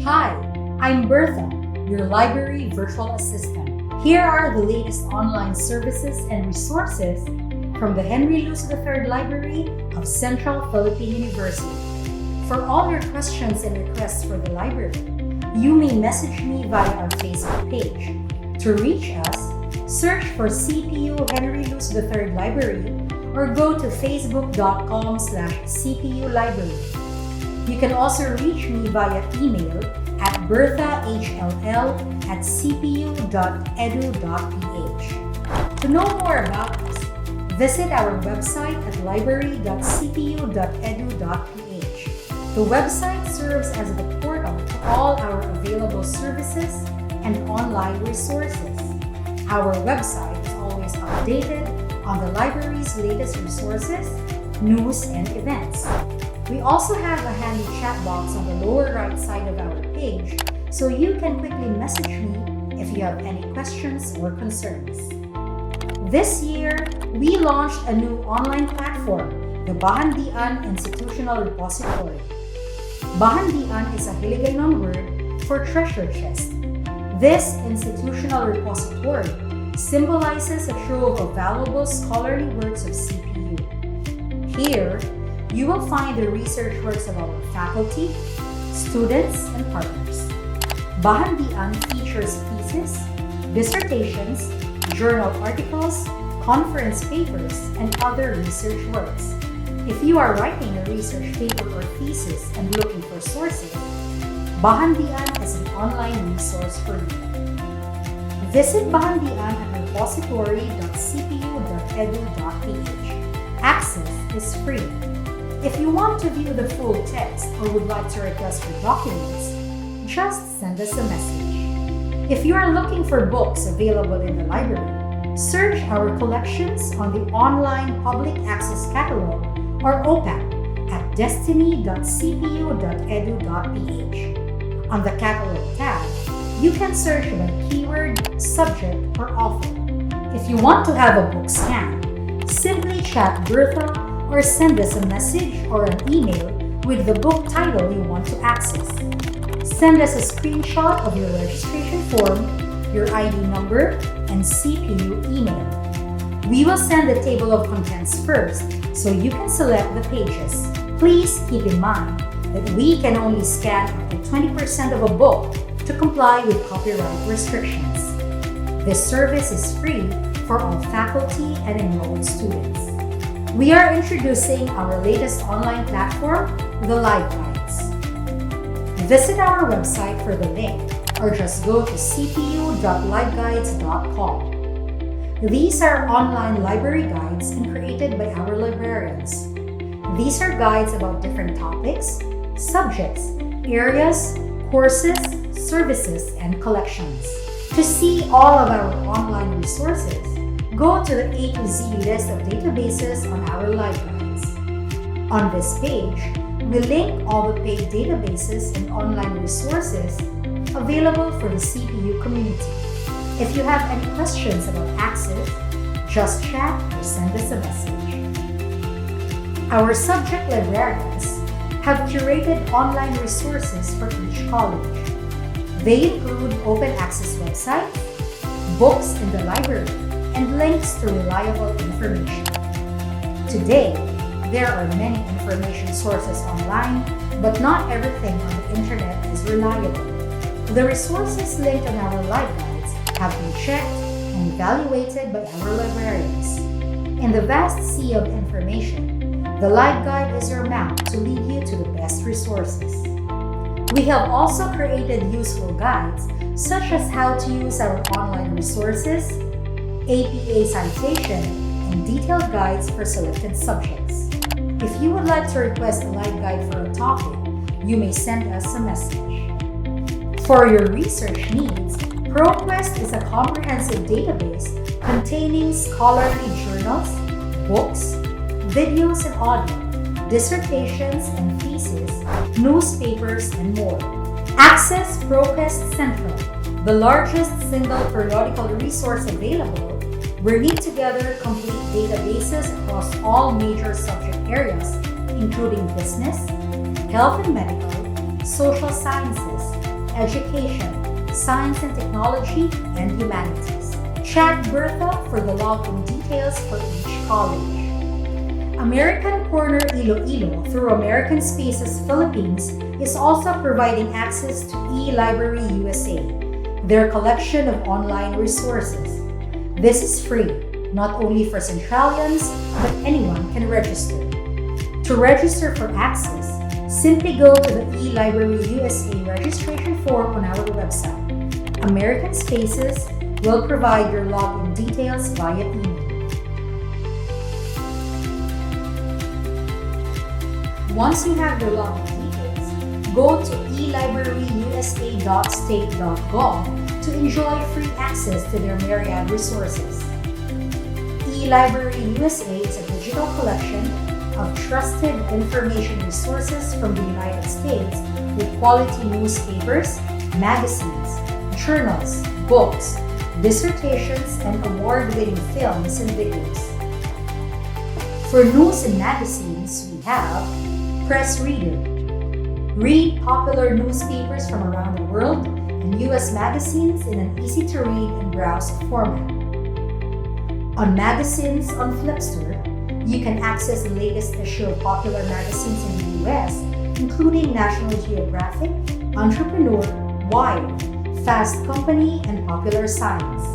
Hi, I'm Bertha, your library virtual assistant. Here are the latest online services and resources from the Henry Luce III Library of Central Philippine University. For all your questions and requests for the library, you may message me via our Facebook page. To reach us, search for CPU Henry Luce III Library or go to facebook.com/CPU Library. You can also reach me via email at berthahll@cpu.edu.ph. To know more about us, visit our website at library.cpu.edu.ph. The website serves as the portal to all our available services and online resources. Our website is always updated on the library's latest resources, news, and events. We also have a handy chat box on the lower right side of our page, so you can quickly message me if you have any questions or concerns. This year, we launched a new online platform, the Bahandian Institutional Repository. Bahandian is a Hiligaynon word for treasure chest. This institutional repository symbolizes a trove of valuable scholarly works of CPU. Here, you will find the research works of our faculty, students, and partners. Bahandian features theses, dissertations, journal articles, conference papers, and other research works. If you are writing a research paper or thesis and looking for sources, Bahandian is an online resource for you. Visit Bahandian at repository.cpu.edu.ph. Access is free. If you want to view the full text or would like to request for documents, just send us a message. If you are looking for books available in the library, search our collections on the online Public Access Catalog or OPAC at destiny.cpu.edu.ph. On the Catalog tab, you can search by keyword, subject, or author. If you want to have a book scanned, simply chat Bertha or send us a message or an email with the book title you want to access. Send us a screenshot of your registration form, your ID number, and CPU email. We will send the table of contents first so you can select the pages. Please keep in mind that we can only scan up to 20% of a book to comply with copyright restrictions. This service is free for all faculty and enrolled students. We are introducing our latest online platform, the LibGuides. Visit our website for the link or just go to cpu.libguides.com. These are online library guides and created by our librarians. These are guides about different topics, subjects, areas, courses, services, and collections. To see all of our online resources, go to the A to Z list of databases on our LibGuides. On this page, we link all the paid databases and online resources available for the CPU community. If you have any questions about access, just chat or send us a message. Our subject librarians have curated online resources for each college. They include open access websites, books in the library, and links to reliable information. Today, there are many information sources online, but not everything on the internet is reliable. The resources linked on our LibGuides have been checked and evaluated by our librarians. In the vast sea of information, the LibGuide is your map to lead you to the best resources. We have also created useful guides such as how to use our online resources, APA citation, and detailed guides for selected subjects. If you would like to request a LibGuide for a topic, you may send us a message. For your research needs, ProQuest is a comprehensive database containing scholarly journals, books, videos and audio, dissertations and theses, newspapers, and more. Access ProQuest Central, the largest single periodical resource available, bringing together complete databases across all major subject areas, including business, health and medical, social sciences, education, science and technology, and humanities. Chat Bertha for the login details for each college. American Corner Iloilo through American Spaces Philippines is also providing access to eLibrary USA, their collection of online resources. This is free, not only for Centralians, but anyone can register. To register for access, simply go to the eLibrary USA registration form on our website. American Spaces will provide your login details via email. Once you have your login details, go to elibraryusa.state.gov to enjoy free access to their myriad resources. eLibrary USA is a digital collection of trusted information resources from the United States with quality newspapers, magazines, journals, books, dissertations, and award-winning films and videos. For news and magazines, we have Press Reader. Read popular newspapers from around the world and U.S. magazines in an easy-to-read and browse format. On magazines on Flipster, you can access the latest issue of popular magazines in the U.S., including National Geographic, Entrepreneur, Wired, Fast Company, and Popular Science.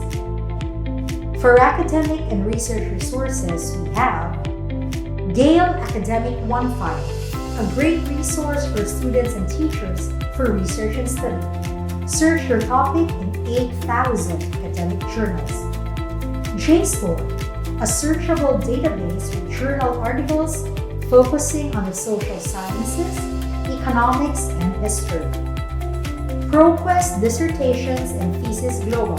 For academic and research resources, we have Gale Academic One File, a great resource for students and teachers for research and study. Search your topic in 8,000 academic journals. JSTOR, a searchable database with journal articles focusing on the social sciences, economics, and history. ProQuest Dissertations and Thesis Global.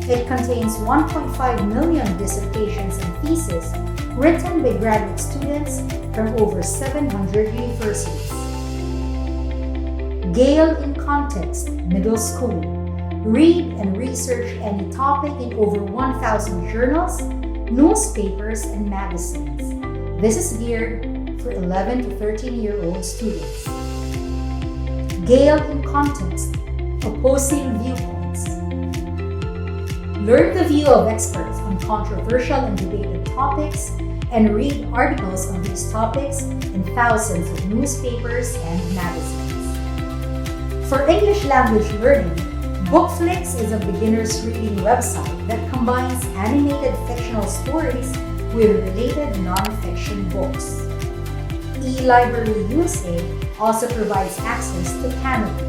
It contains 1.5 million dissertations and theses written by graduate students from over 700 universities. Gale in Context Middle School. Read and research any topic in over 1,000 journals, newspapers, and magazines. This is geared for 11 to 13-year-old students. Gale in Context Opposing Viewpoints. Learn the view of experts on controversial and debated topics and read articles on these topics in thousands of newspapers and magazines. For English language learning, Bookflix is a beginner's reading website that combines animated fictional stories with related non-fiction books. eLibrary USA also provides access to Canopy,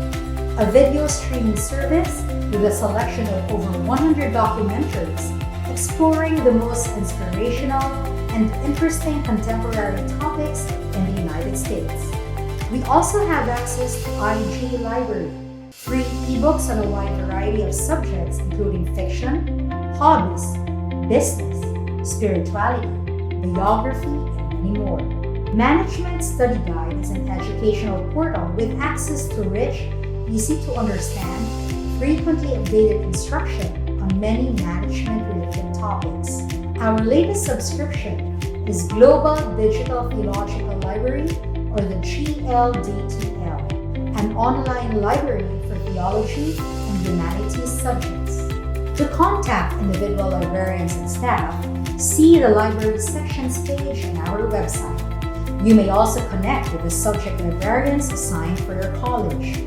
a video streaming service with a selection of over 100 documentaries exploring the most inspirational and interesting contemporary topics in the United States. We also have access to IG Library, free ebooks on a wide variety of subjects including fiction, hobbies, business, spirituality, biography, and many more. Management Study Guide is an educational portal with access to rich, easy to understand, frequently updated instruction on many management-related topics. Our latest subscription is Global Digital Theological Library, or the GLDTL, an online library for theology and humanities subjects. To contact individual librarians and staff, see the library sections page on our website. You may also connect with the subject librarians assigned for your college.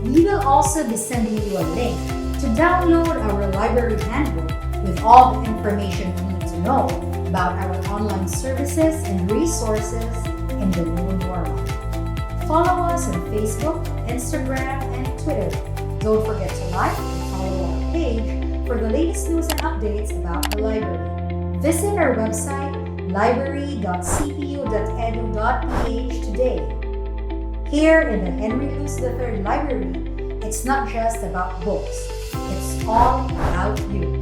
We will also be sending you a link to download our library handbook with all the information you need to know about our online services and resources in the new normal. Follow us on Facebook, Instagram, and Twitter. Don't forget to like and follow our page for the latest news and updates about the library. Visit our website, library.cpu.edu.ph today. Here in the Henry Luce III Library, it's not just about books, it's all about you.